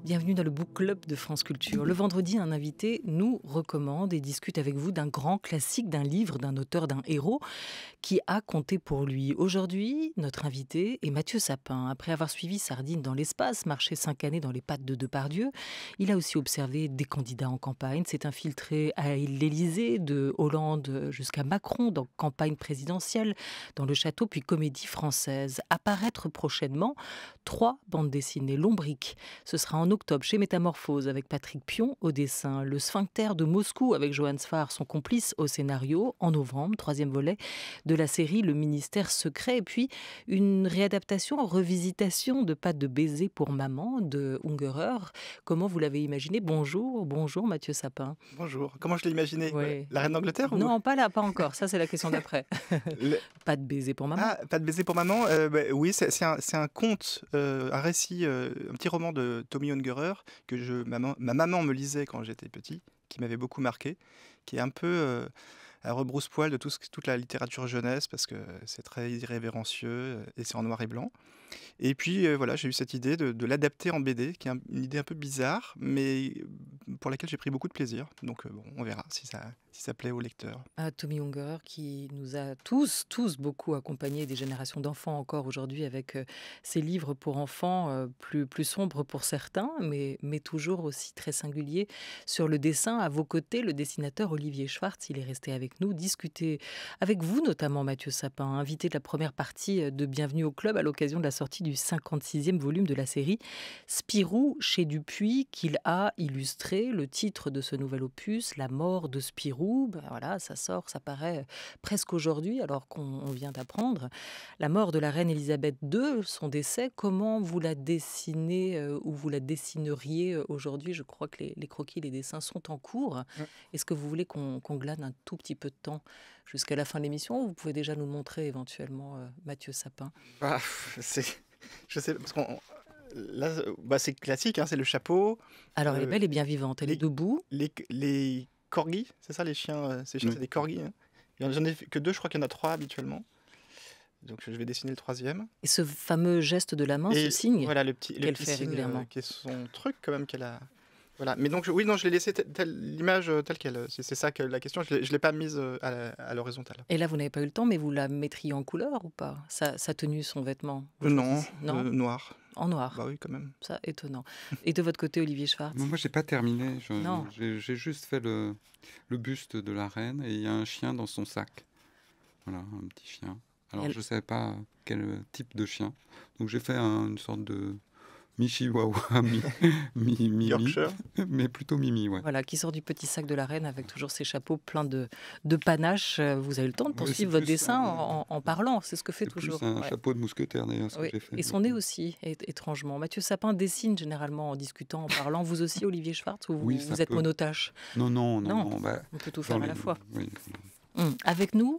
Bienvenue dans le Book Club de France Culture. Le vendredi, un invité nous recommande et discute avec vous d'un grand classique, d'un livre, d'un auteur, d'un héros qui a compté pour lui. Aujourd'hui, notre invité est Mathieu Sapin. Après avoir suivi Sardine dans l'espace, marché 5 années dans les pattes de Depardieu, il a aussi observé des candidats en campagne, s'est infiltré à l'Élysée, de Hollande jusqu'à Macron, dans campagne présidentielle, dans le château, puis comédie française. Apparaître prochainement 3 bandes dessinées. Lombric, ce sera en octobre chez Métamorphose avec Patrick Pion au dessin. Le Sphincter de Moscou avec Johan Sfar, son complice au scénario. En novembre, 3e volet de la série Le Ministère Secret. Et puis une réadaptation, revisitation de Pas de baiser pour maman de Ungerer. Comment vous l'avez imaginé? Bonjour Mathieu Sapin. Bonjour. Comment je l'ai imaginé? Ouais. La reine d'Angleterre ou... Non, pas là, pas encore. Ça, c'est la question d'après. Pas de baiser pour maman. Ah, Pas de baiser pour maman. Oui, c'est un conte, un récit, un petit roman de Tommy Ungerer que ma maman me lisait quand j'étais petit, qui m'avait beaucoup marqué, qui est un peu à rebrousse-poil de toute la littérature jeunesse parce que c'est très irrévérencieux et c'est en noir et blanc. Et puis voilà, j'ai eu cette idée de l'adapter en BD, qui est une idée un peu bizarre, mais pour laquelle j'ai pris beaucoup de plaisir. Donc bon, on verra si ça plaît aux lecteurs. Tommy Ungerer qui nous a tous beaucoup accompagnés, des générations d'enfants encore aujourd'hui, avec ses livres pour enfants plus sombres pour certains, mais toujours aussi très singuliers sur le dessin. À vos côtés, le dessinateur Olivier Schwartz, il est resté avec nous, discuter avec vous notamment Mathieu Sapin, invité de la première partie de Bienvenue au Club à l'occasion de la sortie du 56e volume de la série Spirou chez Dupuis, qu'il a illustré. Le titre de ce nouvel opus, La mort de Spirou, voilà, ça sort, ça paraît presque aujourd'hui, alors qu'on vient d'apprendre la mort de la reine Elisabeth II, son décès. Comment vous la dessinez ou vous la dessineriez aujourd'hui? Je crois que les croquis, les dessins sont en cours. Est-ce que vous voulez qu'on glane un tout petit peu de temps jusqu'à la fin de l'émission, ou vous pouvez déjà nous montrer éventuellement Mathieu Sapin? Je sais, parce qu'on... Là, c'est classique, hein, c'est le chapeau. Alors, elle est belle et bien vivante, elle est debout. Les corgis, c'est ça, les chiens, c'est des corgis. Hein. J'en ai que 2, je crois qu'il y en a 3 habituellement. Donc je vais dessiner le 3e. Et ce fameux geste de la main, ce signe, voilà, le petit fait signe, régulièrement. qui est son truc quand même qu'elle a... Voilà. Mais donc, oui, non, je l'ai laissé l'image telle qu'elle. C'est ça que la question, je ne l'ai pas mise à l'horizontale. Et là, vous n'avez pas eu le temps, mais vous la mettriez en couleur ou pas, sa tenue, son vêtement? Non, noir. En noir? Bah oui, quand même. Ça, étonnant. Et de votre côté, Olivier Schwartz? Moi, je n'ai pas terminé. Non. J'ai juste fait le buste de la reine et il y a un chien dans son sac. Voilà, un petit chien. Alors, je ne savais pas quel type de chien. Donc, j'ai fait une sorte de... Mi-chihuahua, Yorkshire. Mais plutôt Mimi, ouais. Voilà, qui sort du petit sac de la reine avec toujours ses chapeaux pleins de panache. Vous avez le temps de poursuivre votre dessin en parlant, c'est ce que fait toujours. C'est un chapeau de mousquetaire d'ailleurs, ce que j'ai fait. Et son nez aussi, étrangement. Mathieu Sapin dessine généralement en discutant, en parlant. Vous aussi, Olivier Schwartz, ou vous êtes monotache? Non. On peut tout faire à la fois. Oui. Avec nous,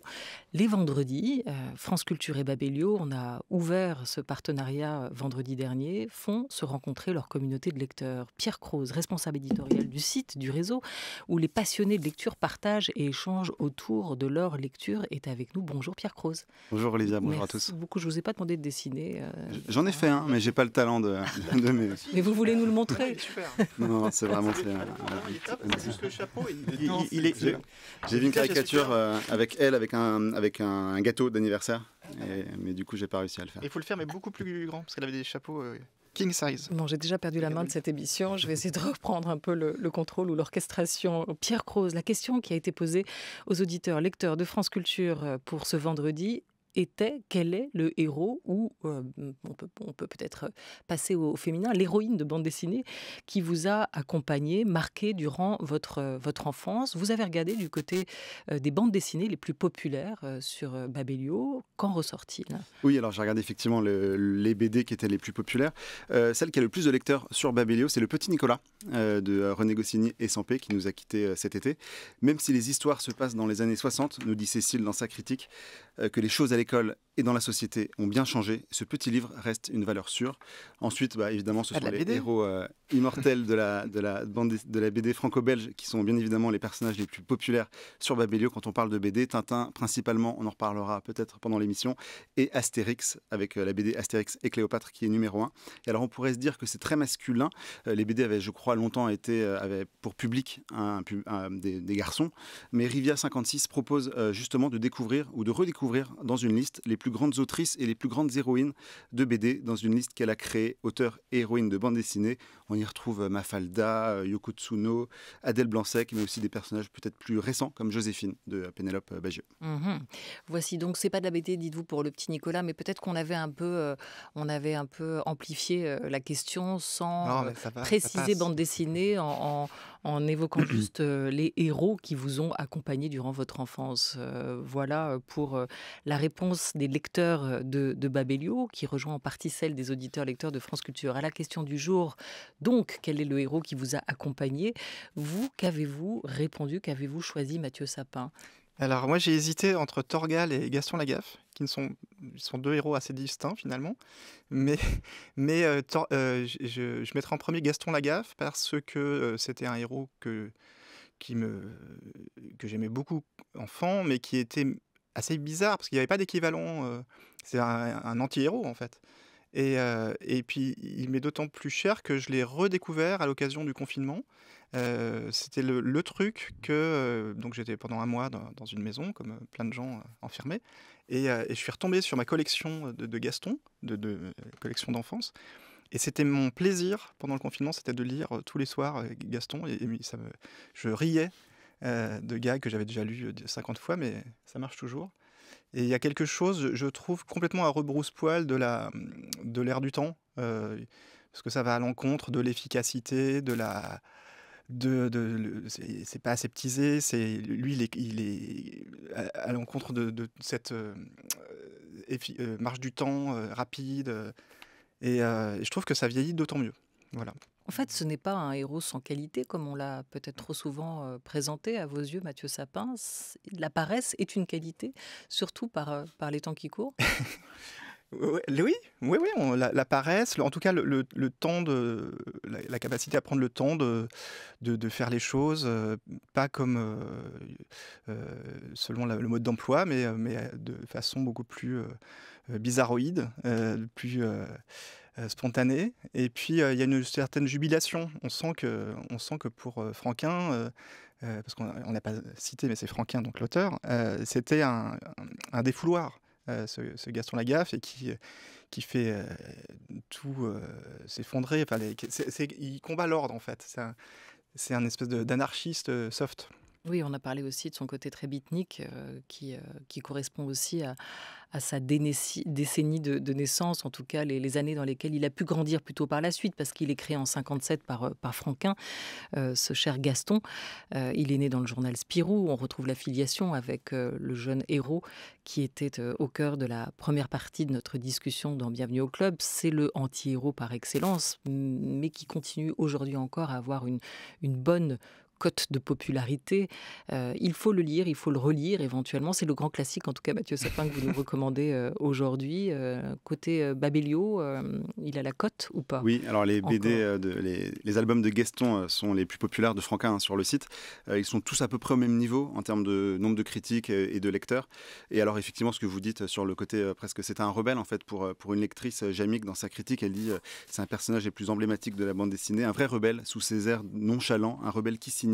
les vendredis, France Culture et Babelio, on a ouvert ce partenariat vendredi dernier, font se rencontrer leur communauté de lecteurs. Pierre Croze, responsable éditorial du site, du réseau, où les passionnés de lecture partagent et échangent autour de leur lecture, est avec nous. Bonjour Pierre Croze. Bonjour Olivia, bonjour Merci à tous. beaucoup, je ne vous ai pas demandé de dessiner. J'en ai fait un, mais j'ai pas le talent de mes... Mais vous voulez nous le montrer? Super. Non, c'est vraiment... Juste le chapeau, J'ai vu une caricature avec elle, avec un gâteau d'anniversaire, mais du coup j'ai pas réussi à le faire. Il faut le faire, mais beaucoup plus grand, parce qu'elle avait des chapeaux king size. Bon, j'ai déjà perdu la main de cette émission, je vais essayer de reprendre un peu le contrôle ou l'orchestration. Pierre Croze, la question qui a été posée aux auditeurs, lecteurs de France Culture pour ce vendredi était: quel est le héros, ou on peut peut-être passer au féminin, l'héroïne de bande dessinée qui vous a accompagné, marqué durant votre enfance? Vous avez regardé du côté des bandes dessinées les plus populaires sur Babelio. Qu'en ressort-il? Oui, alors j'ai regardé effectivement les BD qui étaient les plus populaires. Celle qui a le plus de lecteurs sur Babelio, c'est Le Petit Nicolas de René Goscinny et Sampé, qui nous a quittés cet été. Même si les histoires se passent dans les années 60, nous dit Cécile dans sa critique, que les choses allaient l'école et dans la société ont bien changé. Ce petit livre reste une valeur sûre. Ensuite, évidemment, ce sont les héros immortels de la BD franco-belge qui sont bien évidemment les personnages les plus populaires sur Babelio. Quand on parle de BD, Tintin principalement, on en reparlera peut-être pendant l'émission, et Astérix avec la BD Astérix et Cléopâtre qui est numéro 1. Et alors on pourrait se dire que c'est très masculin. Les BD avaient, je crois, longtemps avaient pour public des garçons. Mais Rivia 56 propose justement de découvrir ou de redécouvrir dans une liste les plus grandes autrices et les plus grandes héroïnes de BD, dans une liste qu'elle a créée, auteurs et héroïnes de bande dessinée. On y retrouve Mafalda, Yoko Tsuno, Adèle Blanc-Sec, mais aussi des personnages peut-être plus récents comme Joséphine de Pénélope Bagieux. Voici donc, c'est pas de la BD, dites-vous, pour le petit Nicolas, mais peut-être qu'on avait un peu amplifié la question sans préciser bande dessinée en évoquant juste les héros qui vous ont accompagné durant votre enfance. Voilà pour la réponse des lecteurs de Babelio, qui rejoint en partie celle des auditeurs lecteurs de France Culture. À la question du jour, donc, quel est le héros qui vous a accompagné? Vous, qu'avez-vous répondu? Qu'avez-vous choisi, Mathieu Sapin? Alors moi j'ai hésité entre Torgal et Gaston Lagaffe, sont deux héros assez distincts finalement, mais je mettrai en premier Gaston Lagaffe parce que c'était un héros que j'aimais beaucoup enfant, mais qui était assez bizarre parce qu'il n'y avait pas d'équivalent. C'est un anti-héros en fait. Et puis il m'est d'autant plus cher que je l'ai redécouvert à l'occasion du confinement. C'était le truc que donc j'étais pendant un mois dans une maison comme plein de gens enfermés, et je suis retombé sur ma collection de Gaston, de collection d'enfance, et c'était mon plaisir pendant le confinement, c'était de lire tous les soirs Gaston, et je riais de gags que j'avais déjà lus 50 fois, mais ça marche toujours. Et il y a quelque chose, je trouve, complètement à rebrousse-poil de l'ère du temps, parce que ça va à l'encontre de l'efficacité, c'est pas aseptisé, lui il est à l'encontre de cette marche du temps rapide, et je trouve que ça vieillit d'autant mieux. Voilà. En fait, ce n'est pas un héros sans qualité, comme on l'a peut-être trop souvent présenté à vos yeux, Mathieu Sapin. La paresse est une qualité, surtout par les temps qui courent. Oui, la paresse, en tout cas le temps la capacité à prendre le temps de faire les choses, pas comme selon le mode d'emploi, mais de façon beaucoup plus bizarroïde, plus spontanée. Et puis il y a une certaine jubilation. On sent que pour Franquin, parce qu'on n'a pas cité, mais c'est Franquin, donc l'auteur, c'était un défouloir. Ce Gaston Lagaffe, et qui fait tout s'effondrer. Enfin, il combat l'ordre, en fait. C'est un espèce d'anarchiste soft. Oui, on a parlé aussi de son côté très beatnik, qui correspond aussi à sa décennie de naissance, en tout cas les années dans lesquelles il a pu grandir plutôt par la suite, parce qu'il est créé en 57 par Franquin, ce cher Gaston. Il est né dans le journal Spirou, on retrouve la filiation avec le jeune héros qui était au cœur de la première partie de notre discussion dans Bienvenue au Club. C'est le anti-héros par excellence, mais qui continue aujourd'hui encore à avoir une bonne cote de popularité. Il faut le lire, il faut le relire éventuellement. C'est le grand classique, en tout cas, Mathieu Sapin, que vous nous recommandez aujourd'hui. Côté Babelio, il a la cote ou pas? Oui, alors les BD, les albums de Gaston sont les plus populaires de Franquin sur le site. Ils sont tous à peu près au même niveau en termes de nombre de critiques et de lecteurs. Et alors effectivement, ce que vous dites sur le côté presque, c'est un rebelle en fait pour une lectrice, Jamique, dans sa critique, elle dit c'est un personnage les plus emblématiques de la bande dessinée, un vrai rebelle sous ses airs nonchalants, un rebelle qui s'ignore,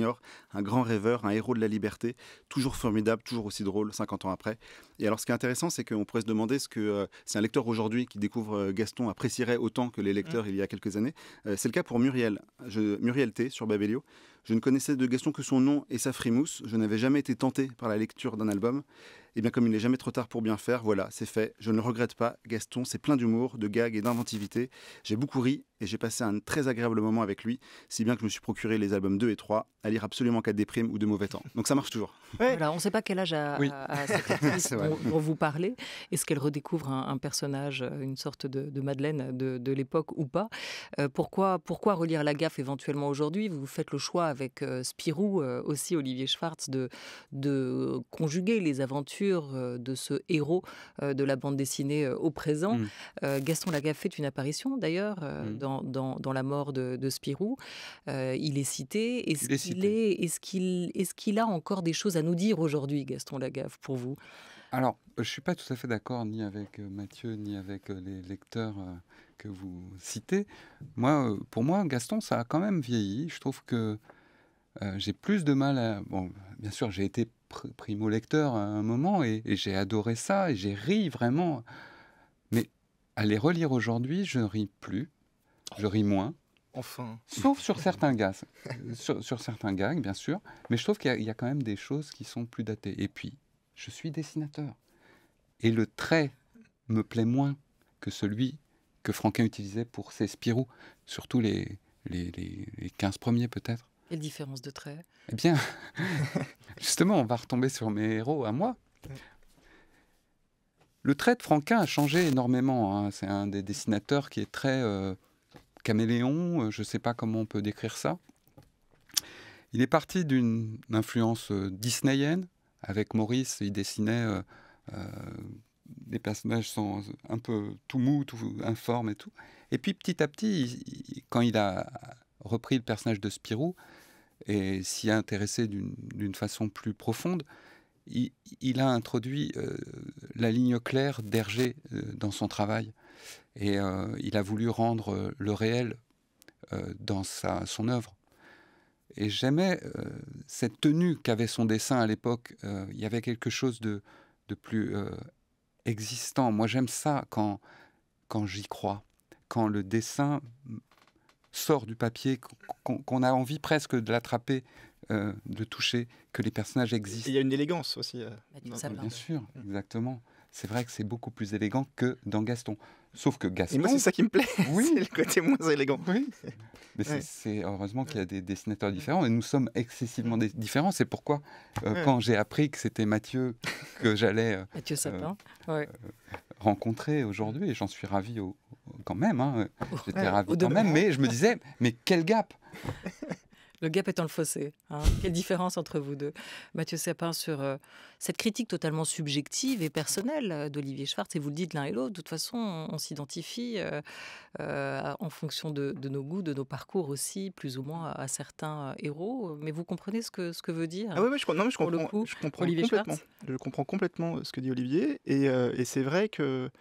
un grand rêveur, un héros de la liberté, toujours formidable, toujours aussi drôle 50 ans après. Et alors ce qui est intéressant, c'est qu'on pourrait se demander ce que c'est un lecteur aujourd'hui qui découvre Gaston apprécierait autant que les lecteurs il y a quelques années. C'est le cas pour Muriel T sur Babelio. Je ne connaissais de Gaston que son nom et sa frimousse. Je n'avais jamais été tenté par la lecture d'un album. Et bien comme il n'est jamais trop tard pour bien faire, voilà, c'est fait. Je ne le regrette pas. Gaston, c'est plein d'humour, de gags et d'inventivité. J'ai beaucoup ri et j'ai passé un très agréable moment avec lui, si bien que je me suis procuré les albums 2 et 3, à lire absolument qu'à des primes ou de mauvais temps. Donc ça marche toujours. Ouais. Voilà, on ne sait pas quel âge a cette actrice dont vous parlez. Est-ce qu'elle redécouvre un personnage, une sorte de Madeleine de l'époque ou pas? Pourquoi relire Lagaffe éventuellement aujourd'hui? Vous faites le choix avec Spirou, aussi Olivier Schwartz, de conjuguer les aventures de ce héros de la bande dessinée au présent. Mm. Gaston Lagaffe fait une apparition d'ailleurs Mm. dans la mort de Spirou. Il est cité. Il est cité. Est-ce qu'il a encore des choses à nous dire aujourd'hui, Gaston Lagaffe, pour vous? Alors, je ne suis pas tout à fait d'accord ni avec Mathieu, ni avec les lecteurs que vous citez. Moi, pour moi, Gaston, ça a quand même vieilli. Je trouve que j'ai plus de mal à... Bon, bien sûr, j'ai été primo-lecteur à un moment et j'ai adoré ça et j'ai ri vraiment. Mais à les relire aujourd'hui, je ne ris plus, je ris moins. Enfin. Sauf sur certains gags, sur certains gags, bien sûr. Mais je trouve qu'il y a quand même des choses qui sont plus datées. Et puis, je suis dessinateur. Et le trait me plaît moins que celui que Franquin utilisait pour ses Spirou, surtout les 15 premiers peut-être. Quelle différence de trait? Eh bien, justement, on va retomber sur mes héros à moi. Le trait de Franquin a changé énormément, hein. C'est un des dessinateurs qui est très caméléon, je ne sais pas comment on peut décrire ça. Il est parti d'une influence disneyenne. Avec Maurice, il dessinait des personnages un peu tout mous, tout informes et tout. Et puis petit à petit, quand il a repris le personnage de Spirou et s'y a intéressé d'une façon plus profonde, il a introduit la ligne claire d'Hergé dans son travail. Et il a voulu rendre le réel dans son œuvre. Et j'aimais cette tenue qu'avait son dessin à l'époque. Il y avait quelque chose de plus existant. Moi, j'aime ça quand j'y crois. Quand le dessin sort du papier, qu'on a envie presque de l'attraper, de toucher, que les personnages existent. Il y a une élégance aussi. Bien sûr, exactement. C'est vrai que c'est beaucoup plus élégant que dans Gaston. Sauf que Gaston... Et moi, c'est ça qui me plaît. Oui. C'est le côté moins élégant. Oui. Mais c'est heureusement qu'il y a des dessinateurs différents et nous sommes excessivement différents. C'est pourquoi, quand j'ai appris que c'était Mathieu que j'allais Mathieu Sapin, rencontrer aujourd'hui, et j'en suis ravi quand même, hein, j'étais ravi quand même, mais je me disais, mais quel gap! Le gap étant le fossé. Hein. Quelle différence entre vous deux. Mathieu Sapin, sur cette critique totalement subjective et personnelle d'Olivier Schwartz, et vous le dites l'un et l'autre, de toute façon, on s'identifie en fonction de nos goûts, de nos parcours aussi, plus ou moins à certains héros. Mais vous comprenez ce que veut dire je comprends Olivier complètement. Schwartz. Je comprends complètement ce que dit Olivier. Et c'est vrai qu'il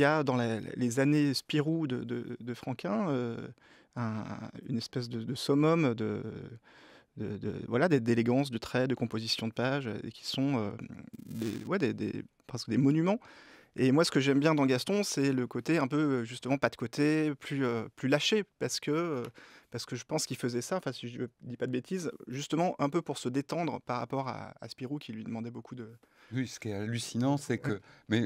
y a dans les années Spirou de Franquin une espèce de summum d'élégance, de traits, de composition de pages, et qui sont presque des monuments. Et moi, ce que j'aime bien dans Gaston, c'est le côté un peu, justement, pas de côté, plus lâché, parce que je pense qu'il faisait ça, enfin, si je ne dis pas de bêtises, justement, un peu pour se détendre par rapport à Spirou, qui lui demandait beaucoup de... Oui, ce qui est hallucinant, c'est que... Mais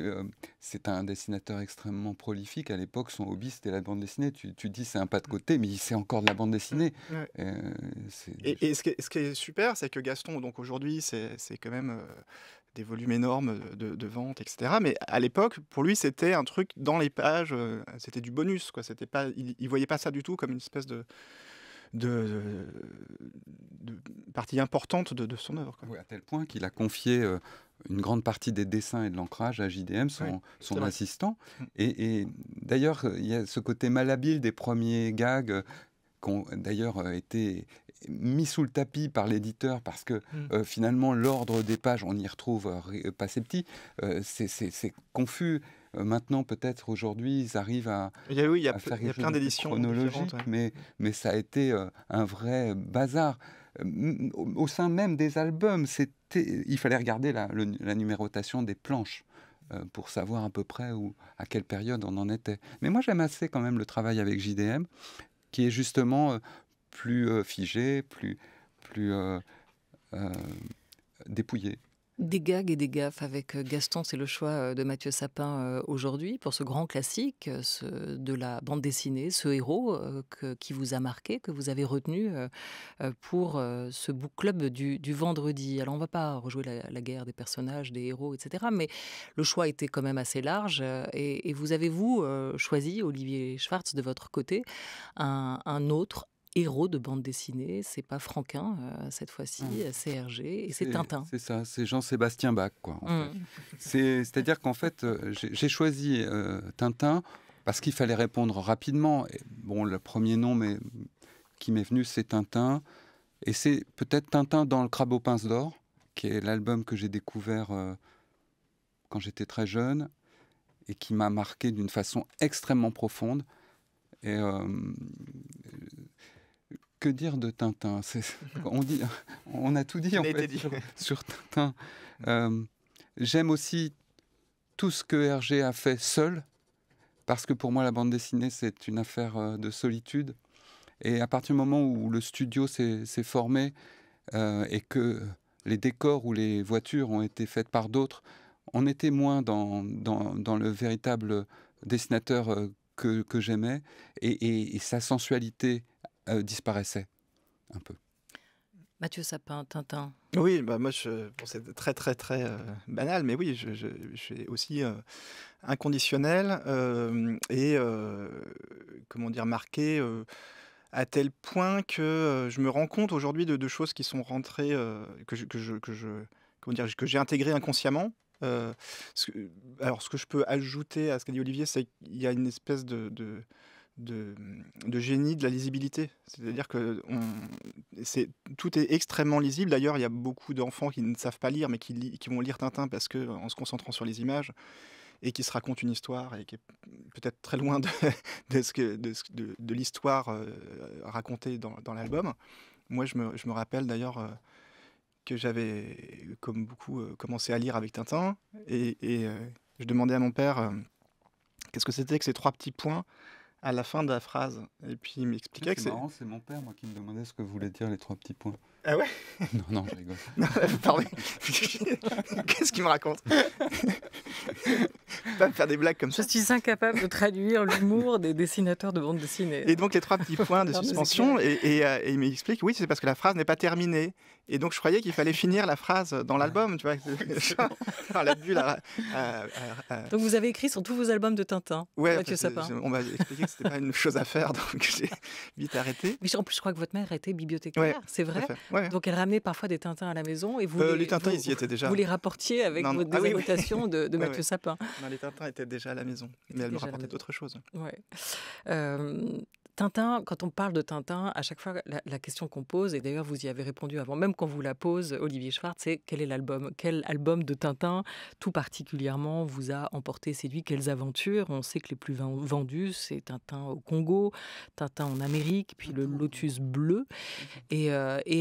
c'est un dessinateur extrêmement prolifique. À l'époque, son hobby, c'était la bande dessinée. Tu dis, c'est un pas de côté, mais c'est encore de la bande dessinée. Et ce qui est super, c'est que Gaston, donc aujourd'hui, c'est quand même... des volumes énormes de ventes, etc. Mais à l'époque, pour lui, c'était un truc dans les pages, c'était du bonus, quoi. C'était pas, il voyait pas ça du tout comme une espèce de partie importante de son œuvre, quoi. Oui, à tel point qu'il a confié une grande partie des dessins et de l'ancrage à JDM, son assistant. Et d'ailleurs, il y a ce côté malhabile des premiers gags qui ont d'ailleurs été mis sous le tapis par l'éditeur parce que finalement l'ordre des pages, on y retrouve pas ces petits, c'est confus. Maintenant, peut-être aujourd'hui, ils arrivent à faire quelque chose plein de d'éditions chronologique, mais ça a été un vrai bazar. Au sein même des albums, il fallait regarder la numérotation des planches pour savoir à peu près à quelle période on en était. Mais moi, j'aime assez quand même le travail avec JDM, qui est justement plus figé, plus dépouillé. Des gags et des gaffes avec Gaston, c'est le choix de Mathieu Sapin aujourd'hui pour ce grand classique de la bande dessinée, ce héros qui vous a marqué, que vous avez retenu pour ce book club du vendredi. Alors on ne va pas rejouer la guerre des personnages, des héros, etc. Mais le choix était quand même assez large et vous avez, choisi, Olivier Schwartz, de votre côté, un autre héros de bande dessinée. C'est pas Franquin cette fois-ci, c'est Hergé et c'est Tintin. C'est ça, c'est Jean-Sébastien Bach, quoi. En fait. C'est-à-dire qu'en fait, j'ai choisi Tintin parce qu'il fallait répondre rapidement. Et, bon, le premier nom qui m'est venu, c'est Tintin. Et c'est peut-être Tintin dans le Crabe aux pinces d'or, qui est l'album que j'ai découvert quand j'étais très jeune et qui m'a marqué d'une façon extrêmement profonde. Et que dire de Tintin? On a tout dit, en fait, sur Tintin. J'aime aussi tout ce que Hergé a fait seul, parce que pour moi, la bande dessinée, c'est une affaire de solitude. Et à partir du moment où le studio s'est formé et que les décors ou les voitures ont été faites par d'autres, on était moins dans le véritable dessinateur que j'aimais, et sa sensualité disparaissait un peu. Mathieu Sapin, Tintin. Oui, bah moi, c'est très, très, très banal, mais oui, je suis aussi inconditionnel et, comment dire, marqué à tel point que je me rends compte aujourd'hui de choses qui sont rentrées, comment dire, que j'ai intégrées inconsciemment. Alors, ce que je peux ajouter à ce qu'a dit Olivier, c'est qu'il y a une espèce de génie de la lisibilité. C'est-à-dire que tout est extrêmement lisible. D'ailleurs, il y a beaucoup d'enfants qui ne savent pas lire, mais qui vont lire Tintin parce que, en se concentrant sur les images, et qui se raconte une histoire et qui est peut-être très loin de l'histoire racontée dans l'album. Moi, je me rappelle d'ailleurs que j'avais, comme beaucoup, commencé à lire avec Tintin, et je demandais à mon père qu'est-ce que c'était que ces 3 petits points à la fin de la phrase. Et puis il m'expliquait que c'est marrant, c'est mon père, moi, qui me demandait ce que voulaient dire les 3 petits points. Ah ouais? Non, je rigole. Non, pardon. Qu'est-ce qu'il me raconte? Pas me faire des blagues comme ça. Je suis incapable de traduire l'humour des dessinateurs de bande dessinée. Et donc les 3 petits points de suspension, et il m'explique, oui, c'est parce que la phrase n'est pas terminée. Et donc je croyais qu'il fallait finir la phrase dans l'album, tu vois. Donc vous avez écrit sur tous vos albums de Tintin, ouais, Mathieu Sapin. On m'a expliqué que c'était pas une chose à faire, donc j'ai vite arrêté. Mais en plus, je crois que votre mère était bibliothécaire, ouais, c'est vrai? Ouais. Donc elle ramenait parfois des Tintins à la maison, et vous les Tintins, ils y étaient déjà. Vous les rapportiez avec votre annotations de Mathieu Sapin. Non, les Tintins étaient déjà à la maison, mais elle me rapportait d'autres choses. Ouais. Tintin, quand on parle de Tintin, à chaque fois, la question qu'on pose, et d'ailleurs vous y avez répondu avant, même quand vous la pose, Olivier Schwartz, c'est quel est l'album? Quel album de Tintin, tout particulièrement, vous a emporté, séduit? Quelles aventures? On sait que les plus vendus, c'est Tintin au Congo, Tintin en Amérique, puis le Lotus bleu. Et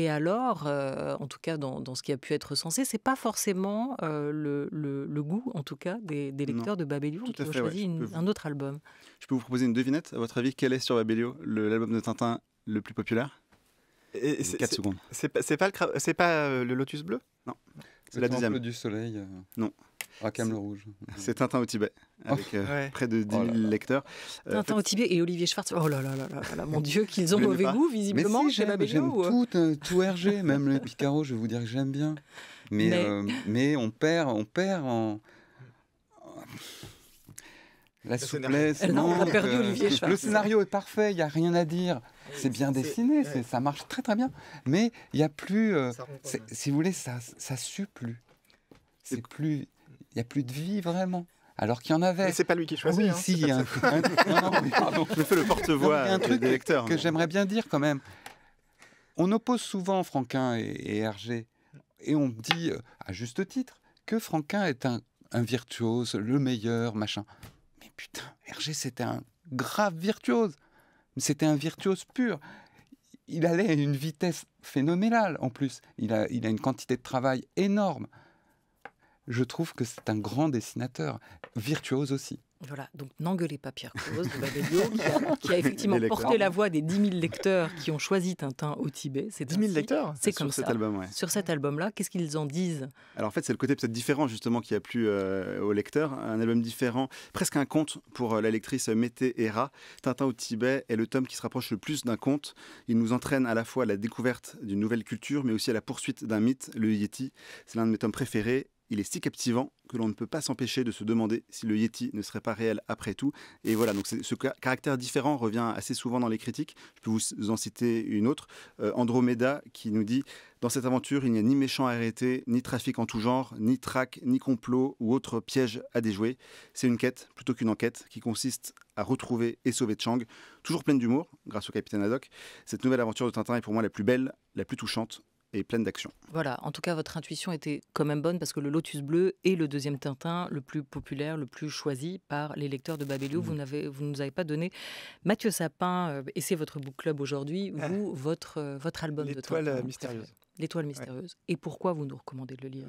alors, en tout cas, dans ce qui a pu être recensé, c'est pas forcément le goût, en tout cas, des lecteurs de Babelio qui ont choisi un autre album. Je peux vous proposer une devinette. À votre avis, quel est sur Babelio l'album de Tintin le plus populaire? 4 secondes. C'est pas le Lotus bleu? Non. C'est la deuxième. Le Temple du Soleil. Non. Rackham le Rouge. C'est Tintin au Tibet, avec près de 10 000 lecteurs. Tintin au Tibet et Olivier Schwartz. Oh là là là là, mon Dieu, qu'ils ont mauvais goût, visiblement. Mais si, j'aime tout Hergé, même les Picaro, je vais vous dire que j'aime bien. Mais on perd en... La souplesse, on a perdu Olivier Schwartz. Le scénario est parfait, il n'y a rien à dire. C'est bien dessiné, ça marche très très bien. Mais il n'y a plus, si vous voulez, ça sue plus. Il n'y a plus de vie vraiment. Alors qu'il y en avait. Mais c'est pas lui qui choisit. Oui, si, il y a pardon. Je me fais le porte-voix un truc des lecteurs. Que j'aimerais bien dire quand même. On oppose souvent Franquin et Hergé. Et on dit, à juste titre, que Franquin est un virtuose, le meilleur, machin. Mais putain, Hergé, c'était un grave virtuose. C'était un virtuose pur. Il allait à une vitesse phénoménale, en plus. Il a une quantité de travail énorme. Je trouve que c'est un grand dessinateur, virtuose aussi. Voilà, donc n'engueulez pas Pierre Cause de Babelio, qui a effectivement porté la voix des 10 000 lecteurs qui ont choisi Tintin au Tibet. C'est 10 000 lecteurs? C'est comme sur ça. Cet album, Sur cet album-là, qu'est-ce qu'ils en disent? Alors en fait, c'est le côté peut-être différent justement qui a plu aux lecteurs. Un album différent, presque un conte pour la lectrice Mété Hera. Tintin au Tibet est le tome qui se rapproche le plus d'un conte. Il nous entraîne à la fois à la découverte d'une nouvelle culture, mais aussi à la poursuite d'un mythe, le Yéti. C'est l'un de mes tomes préférés. il est si captivant que l'on ne peut pas s'empêcher de se demander si le Yéti ne serait pas réel après tout. Et voilà, donc ce caractère différent revient assez souvent dans les critiques. Je peux vous en citer une autre, Andromeda, qui nous dit « Dans cette aventure, il n'y a ni méchant à arrêter, ni trafic en tout genre, ni traque, ni complot ou autre piège à déjouer. C'est une quête plutôt qu'une enquête qui consiste à retrouver et sauver Chang. » Toujours pleine d'humour, grâce au capitaine Haddock. Cette nouvelle aventure de Tintin est pour moi la plus belle, la plus touchante et pleine d'action. Voilà, en tout cas, votre intuition était quand même bonne parce que le Lotus Bleu est le deuxième Tintin le plus populaire, le plus choisi par les lecteurs de Babelio. Vous ne nous avez pas donné Mathieu Sapin, et c'est votre book club aujourd'hui, vous, votre album de Tintin. L'étoile mystérieuse. L'étoile mystérieuse. Et pourquoi vous nous recommandez de le lire?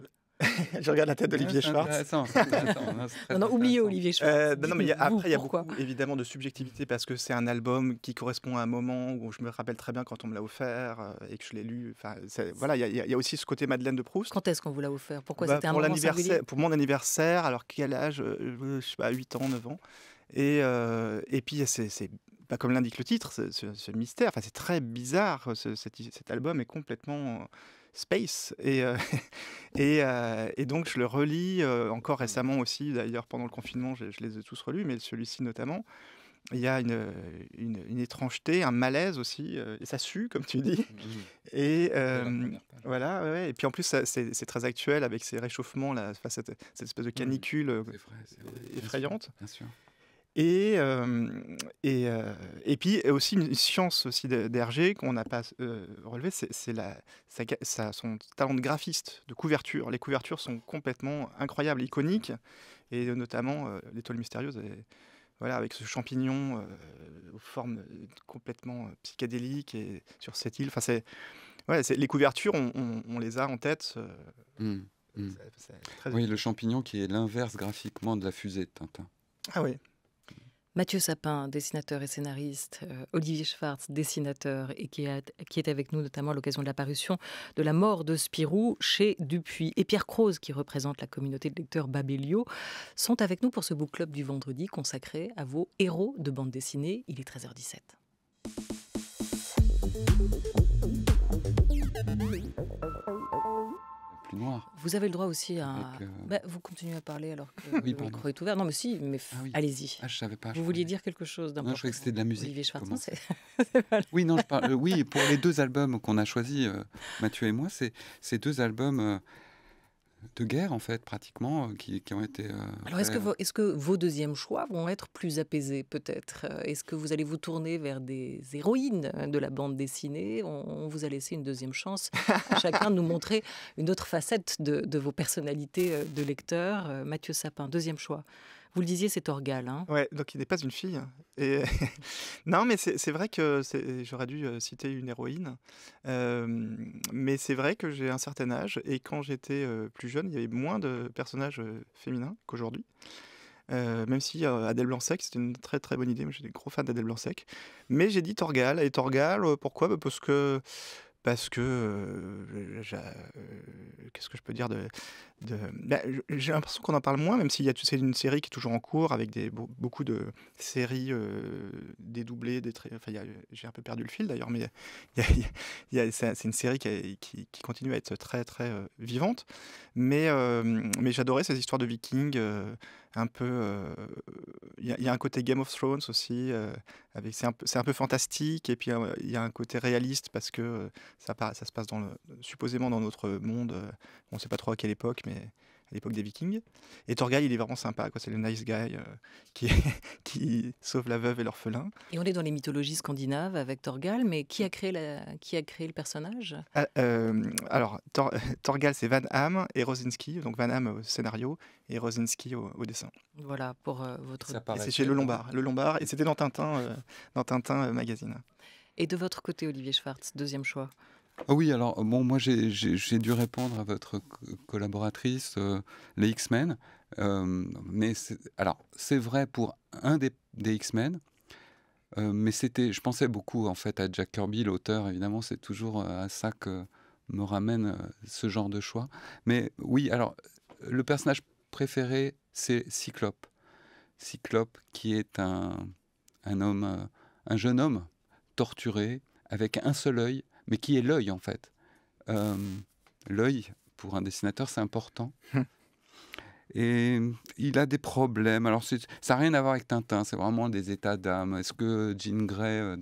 Je regarde la tête d'Olivier Schwartz. Non, oubliez Olivier Schwartz. Non, mais après, il y a pourquoi beaucoup évidemment de subjectivité parce que c'est un album qui correspond à un moment où je me rappelle très bien quand on me l'a offert et que je l'ai lu. Enfin, voilà, il y a aussi ce côté Madeleine de Proust. Quand est-ce qu'on vous l'a offert? Pourquoi c'était un pour moment singulier? Pour mon anniversaire, alors quel âge? Je sais pas, 8 ans, 9 ans. Et puis, c'est pas comme l'indique le titre, ce mystère. Enfin, c'est très bizarre. Cet album est complètement space. Et donc, je le relis encore récemment aussi. D'ailleurs, pendant le confinement, je les ai tous relus, mais celui-ci notamment. Il y a une étrangeté, un malaise aussi. Et ça sue, comme tu dis. Et voilà, ouais. Et puis en plus, c'est très actuel avec ces réchauffements, là, cette espèce de canicule c'est vrai. effrayante. Bien sûr. Et puis aussi une science aussi d'Hergé qu'on n'a pas relevé, c'est son talent de graphiste, de couverture. Les couvertures sont complètement incroyables, iconiques, et notamment l'étoile mystérieuse, voilà, avec ce champignon aux formes complètement psychédéliques et sur cette île. Enfin, les couvertures, on les a en tête. Oui, le champignon qui est l'inverse graphiquement de la fusée de Tintin. Ah oui. Mathieu Sapin, dessinateur et scénariste, Olivier Schwartz, dessinateur, et qui est avec nous notamment à l'occasion de la parution de La mort de Spirou chez Dupuis. Et Pierre Croze, qui représente la communauté de lecteurs Babelio, sont avec nous pour ce book club du vendredi consacré à vos héros de bande dessinée. Il est 13h17. Plus noir. Vous avez le droit aussi à... vous continuez à parler alors que Oui, le micro est ouvert. Non, mais si, mais allez-y. Ah, je savais pas. Vous vouliez dire quelque chose d'important? Non, je croyais que c'était de la musique. Olivier Schwartz, Oui, non, je parle. Oui, pour les deux albums qu'on a choisis, Mathieu et moi, c'est deux albums de guerre, en fait, pratiquement, qui ont été... Alors, est-ce que vos deuxièmes choix vont être plus apaisés, peut-être? Est-ce que vous allez vous tourner vers des héroïnes de la bande dessinée? On vous a laissé une deuxième chance à chacun de nous montrer une autre facette de vos personnalités de lecteurs. Mathieu Sapin, deuxième choix. Vous le disiez, c'est Torgal. Hein? Ouais, donc il n'est pas une fille. Et non, mais c'est vrai que j'aurais dû citer une héroïne. Mais c'est vrai que j'ai un certain âge. Et quand j'étais plus jeune, il y avait moins de personnages féminins qu'aujourd'hui. Même si Adèle Blanc-Sec, c'était une très très bonne idée. Moi, j'étais gros fan d'Adèle Blanc-Sec. Mais j'ai dit Torgal. Et Torgal, pourquoi? Parce que qu'est-ce que je peux dire j'ai l'impression qu'on en parle moins, même si c'est une série qui est toujours en cours avec beaucoup de séries dédoublées, j'ai un peu perdu le fil d'ailleurs, mais c'est une série qui continue à être très très vivante, mais j'adorais ces histoires de Vikings, un peu il y a un côté Game of Thrones aussi, c'est un peu fantastique, et puis il y a un côté réaliste parce que ça se passe supposément dans notre monde, on ne sait pas trop à quelle époque, mais à l'époque des Vikings. Et Torgal, il est vraiment sympa, quoi. C'est le nice guy qui sauve la veuve et l'orphelin. Et on est dans les mythologies scandinaves avec Torgal, mais qui a créé le personnage? Alors, Torgal, c'est Van Hamme et Rosinski, donc Van Hamme au scénario et Rosinski au dessin. Voilà, pour votre... Et c'est chez Le Lombard, et c'était dans Tintin Magazine. Et de votre côté, Olivier Schwartz, deuxième choix? Ah oui, alors moi j'ai dû répondre à votre collaboratrice, les X-Men, mais c'est vrai pour un des X-Men, mais je pensais beaucoup en fait à Jack Kirby, l'auteur, évidemment, c'est toujours à ça que me ramène ce genre de choix. Mais oui, alors le personnage préféré, c'est Cyclope. Cyclope qui est un jeune homme torturé avec un seul œil, mais qui est l'œil en fait. L'œil, pour un dessinateur, c'est important Et il a des problèmes. Alors, ça n'a rien à voir avec Tintin, c'est vraiment des états d'âme. Est-ce que Jean Grey,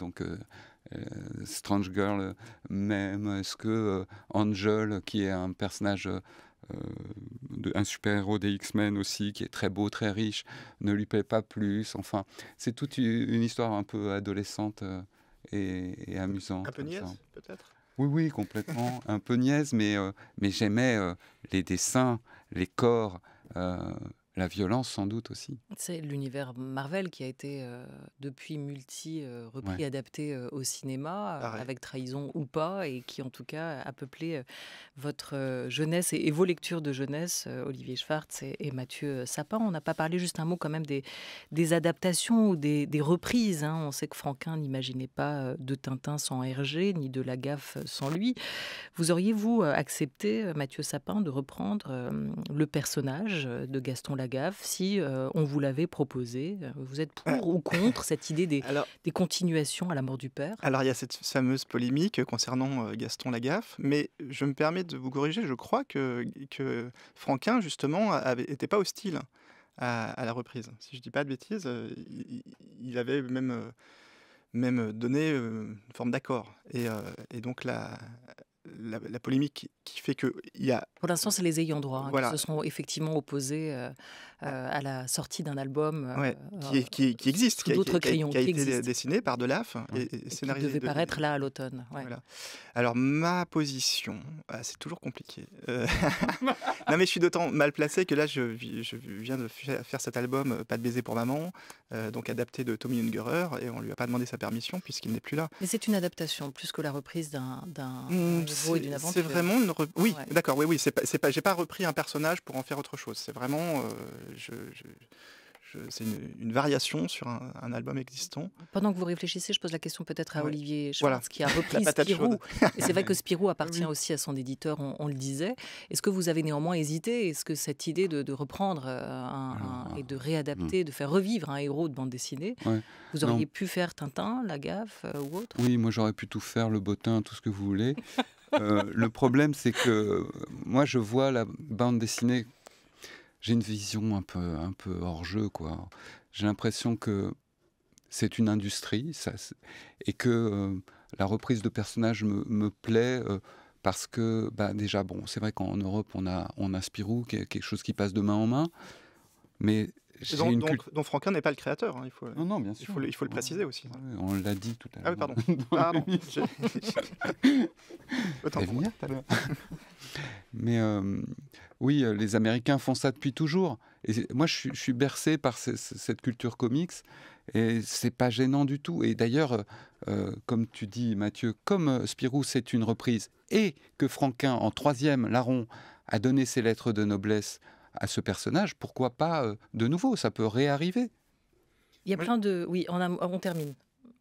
Strange Girl, m'aime? Est-ce que Angel, qui est un personnage, un super-héros des X-Men aussi, qui est très beau, très riche, ne lui plaît pas plus? Enfin, c'est toute une histoire un peu adolescente et amusante. Un peu comme ça. niaise, peut-être. Oui, oui, complètement. Un peu niaise, mais j'aimais les dessins, les corps, la violence sans doute aussi. C'est l'univers Marvel qui a été depuis repris, Ouais. adapté au cinéma, Pareil. avec trahison ou pas, et qui en tout cas a peuplé votre jeunesse et vos lectures de jeunesse, Olivier Schwartz et Mathieu Sapin. On n'a pas parlé, juste un mot quand même des adaptations ou des reprises, hein. On sait que Franquin n'imaginait pas de Tintin sans Hergé, ni de Lagaffe sans lui. Vous auriez-vous accepté, Mathieu Sapin, de reprendre le personnage de Gaston Lagaffe si on vous l'avait proposé? Vous êtes pour ou contre cette idée Alors, des continuations à la mort du père? alors, il y a cette fameuse polémique concernant Gaston Lagaffe, mais je me permets de vous corriger, je crois que Franquin, justement, n'était pas hostile à la reprise. Si je dis pas de bêtises, il avait même donné une forme d'accord. Et donc la polémique qui fait qu'il y a... Pour l'instant, c'est les ayants droit, hein, qui Voilà. se sont effectivement opposés à la sortie d'un album Ouais, qui existe, sous d'autres crayons, qui a qui été existe, dessiné par Delaf Ouais. et et qui scénarisé devait paraître là à l'automne. Ouais. Voilà. Alors, ma position, c'est toujours compliqué. Non, mais je suis d'autant mal placé que là, je viens de faire cet album Pas de baiser pour maman, donc adapté de Tommy Ungerer, et on lui a pas demandé sa permission puisqu'il n'est plus là. Mais c'est une adaptation plus que la reprise d'un héros et d'une C'est aventure. vraiment une... Oui, Ouais. d'accord, oui, c'est pas, j'ai pas repris un personnage pour en faire autre chose. C'est vraiment... c'est une variation sur un album existant. Pendant que vous réfléchissez, je pose la question peut-être à Ouais. Olivier Voilà. Schwartz, qui a La repris patate Spirou. chaude. Et c'est vrai que Spirou appartient Oui. aussi à son éditeur, on le disait. Est-ce que vous avez néanmoins hésité? Est-ce que cette idée de reprendre et de réadapter, de faire revivre un héros de bande dessinée, Ouais. vous auriez Non. pu faire Tintin, Lagaffe ou autre? Oui, moi j'aurais pu tout faire, le bottin, tout ce que vous voulez. Le problème, c'est que moi je vois la bande dessinée, j'ai une vision un peu hors jeu, quoi. J'ai l'impression que c'est une industrie, et que la reprise de personnages me plaît parce que, déjà, bon, c'est vrai qu'en Europe on a Spirou, qui est quelque chose qui passe de main en main, mais j'ai une dont Franquin n'est pas le créateur, hein, Non, bien sûr. il faut le préciser aussi. Ouais, on l'a dit tout à l'heure. Ah oui, pardon. Dans Pardon. l'émission. Autant Elle pour moi. vient tout à l'heure. Mais oui, les Américains font ça depuis toujours. Et moi, je suis bercé par cette culture comics, et c'est pas gênant du tout. Et d'ailleurs, comme tu dis, Mathieu, comme Spirou, c'est une reprise, et que Franquin, en troisième larron, a donné ses lettres de noblesse à ce personnage, pourquoi pas de nouveau? Ça peut réarriver. Il y a Moi, plein de... Oui, on termine.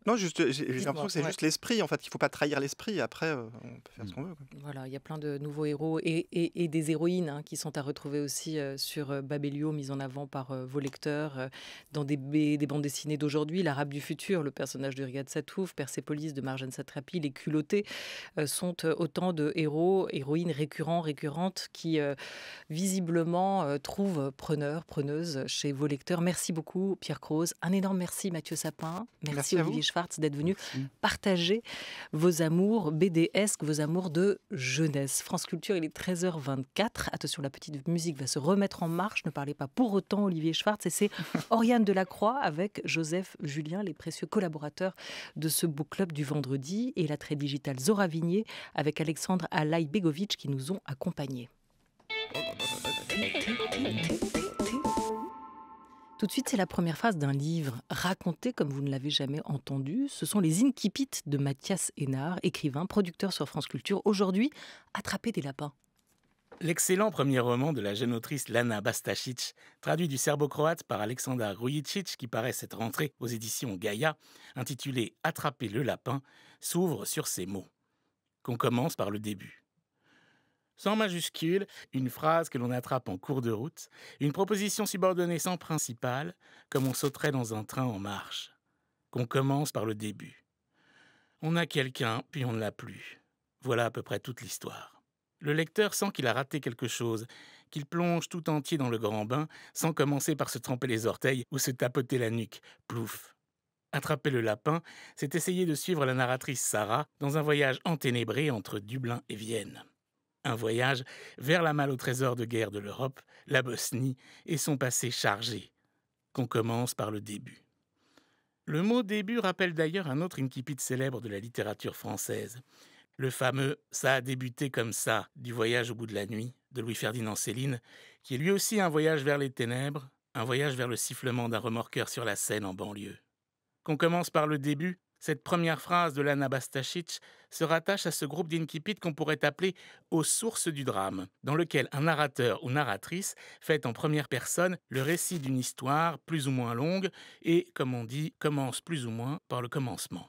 Non, juste, j'ai Dites-moi, l'impression que c'est ouais. juste l'esprit, en fait, qu'il ne faut pas trahir l'esprit. Après, on peut faire ce qu'on veut, quoi. Voilà, il y a plein de nouveaux héros et des héroïnes, hein, qui sont à retrouver aussi sur Babelio, mise en avant par vos lecteurs, dans des bandes dessinées d'aujourd'hui. L'Arabe du futur, le personnage de Riyad Satouf, Persépolis de Marjane Satrapi, les culottés sont autant de héros, héroïnes récurrentes qui visiblement trouvent preneuses chez vos lecteurs. Merci beaucoup, Pierre Croze. Un énorme merci, Mathieu Sapin. Merci à vous. Olivier Schwartz, d'être venu Merci. partager vos amours BDesques, vos amours de jeunesse. France Culture, il est 13h24. Attention, la petite musique va se remettre en marche. Ne parlez pas pour autant, Olivier Schwartz. Et c'est Oriane Delacroix avec Joseph Julien, les précieux collaborateurs de ce book club du vendredi, et la très digitale Zora Vignier avec Alexandre Alaï-Begovic qui nous ont accompagnés. Tout de suite, c'est la première phrase d'un livre raconté comme vous ne l'avez jamais entendu. Ce sont les Incipits de Mathias Hénard, écrivain, producteur sur France Culture. Aujourd'hui, Attraper des lapins. L'excellent premier roman de la jeune autrice Lana Bastašić, traduit du serbo-croate par Aleksandar Grujičić, qui paraît cette rentrée aux éditions Gaïa, intitulé « Attraper le lapin », s'ouvre sur ces mots. Qu'on commence par le début. Sans majuscule, une phrase que l'on attrape en cours de route, une proposition subordonnée sans principale, comme on sauterait dans un train en marche. Qu'on commence par le début. On a quelqu'un, puis on ne l'a plus. Voilà à peu près toute l'histoire. Le lecteur sent qu'il a raté quelque chose, qu'il plonge tout entier dans le grand bain, sans commencer par se tremper les orteils ou se tapoter la nuque. Plouf. Attraper le lapin, c'est essayer de suivre la narratrice Sarah dans un voyage enténébré entre Dublin et Vienne. Un voyage vers la malle au trésor de guerre de l'Europe, la Bosnie et son passé chargé. Qu'on commence par le début. Le mot début rappelle d'ailleurs un autre incipit célèbre de la littérature française. Le fameux « ça a débuté comme ça » du Voyage au bout de la nuit de Louis-Ferdinand Céline, qui est lui aussi un voyage vers les ténèbres, un voyage vers le sifflement d'un remorqueur sur la Seine en banlieue. Qu'on commence par le début, cette première phrase de Lana Bastachitch se rattache à ce groupe d'incipits qu'on pourrait appeler « aux sources du drame », dans lequel un narrateur ou narratrice fait en première personne le récit d'une histoire plus ou moins longue et, comme on dit, commence plus ou moins par le commencement.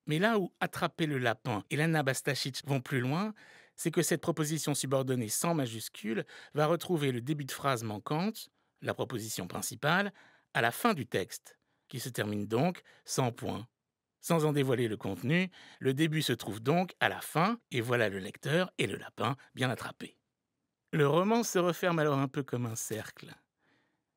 Mais là où Attraper le lapin et Lana Bastachitch vont plus loin, c'est que cette proposition subordonnée sans majuscule va retrouver le début de phrase manquante, la proposition principale, à la fin du texte, qui se termine donc sans point. Sans en dévoiler le contenu, le début se trouve donc à la fin, et voilà le lecteur et le lapin bien attrapés. Le roman se referme alors un peu comme un cercle.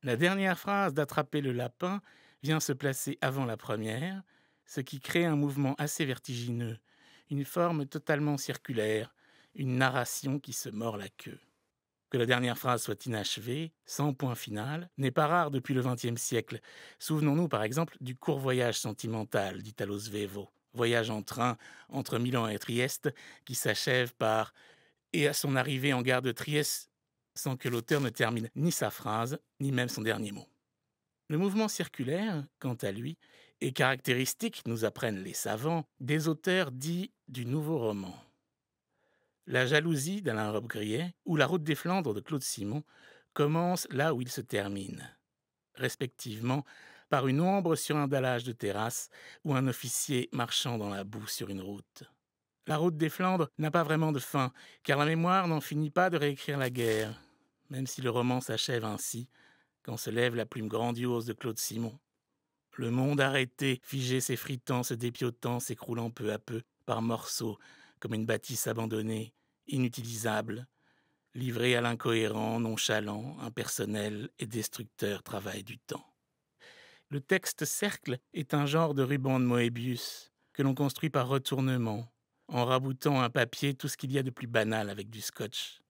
La dernière phrase d'Attraper le lapin vient se placer avant la première, ce qui crée un mouvement assez vertigineux, une forme totalement circulaire, une narration qui se mord la queue. Que la dernière phrase soit inachevée, sans point final, n'est pas rare depuis le XXe siècle. Souvenons-nous par exemple du court voyage sentimental d'Italo Svevo, voyage en train entre Milan et Trieste, qui s'achève par « et à son arrivée en gare de Trieste » sans que l'auteur ne termine ni sa phrase, ni même son dernier mot. Le mouvement circulaire, quant à lui, est caractéristique, nous apprennent les savants, des auteurs dits du nouveau roman. La jalousie d'Alain Robbe-Grillet ou La route des Flandres de Claude Simon commencent là où ils se terminent, respectivement par une ombre sur un dallage de terrasse ou un officier marchant dans la boue sur une route. La route des Flandres n'a pas vraiment de fin, car la mémoire n'en finit pas de réécrire la guerre, même si le roman s'achève ainsi, quand se lève la plume grandiose de Claude Simon. Le monde arrêté, figé s'effritant, se dépiotant, s'écroulant peu à peu, par morceaux, comme une bâtisse abandonnée, inutilisable, livrée à l'incohérent, nonchalant, impersonnel et destructeur travail du temps. Le texte cercle est un genre de ruban de Moebius que l'on construit par retournement, en raboutant un papier tout ce qu'il y a de plus banal avec du scotch.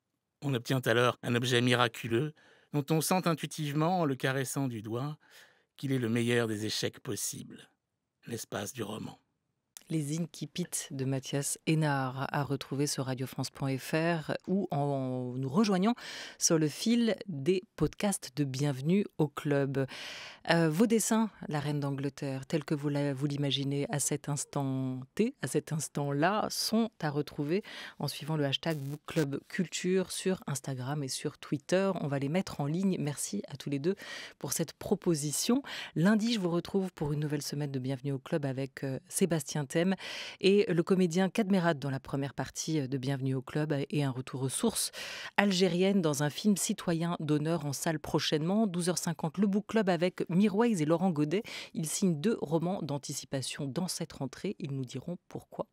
On obtient alors un objet miraculeux dont on sent intuitivement, en le caressant du doigt, qu'il est le meilleur des échecs possibles, l'espace du roman. Les incipits de Mathias Hénard à retrouver sur radiofrance.fr ou en nous rejoignant sur le fil des podcasts de Bienvenue au Club. Vos dessins, la reine d'Angleterre, tels que vous l'imaginez à cet instant T, à cet instant-là, sont à retrouver en suivant le hashtag Book Club Culture sur Instagram et sur Twitter. On va les mettre en ligne. Merci à tous les deux pour cette proposition. Lundi, je vous retrouve pour une nouvelle semaine de Bienvenue au Club avec Sébastien Thème et le comédien Kadmerad dans la première partie de Bienvenue au Club et un retour aux sources algériennes dans un film citoyen d'honneur en salle prochainement. 12h50, le Book Club avec Mirwais et Laurent Godet. Ils signent 2 romans d'anticipation dans cette rentrée. Ils nous diront pourquoi.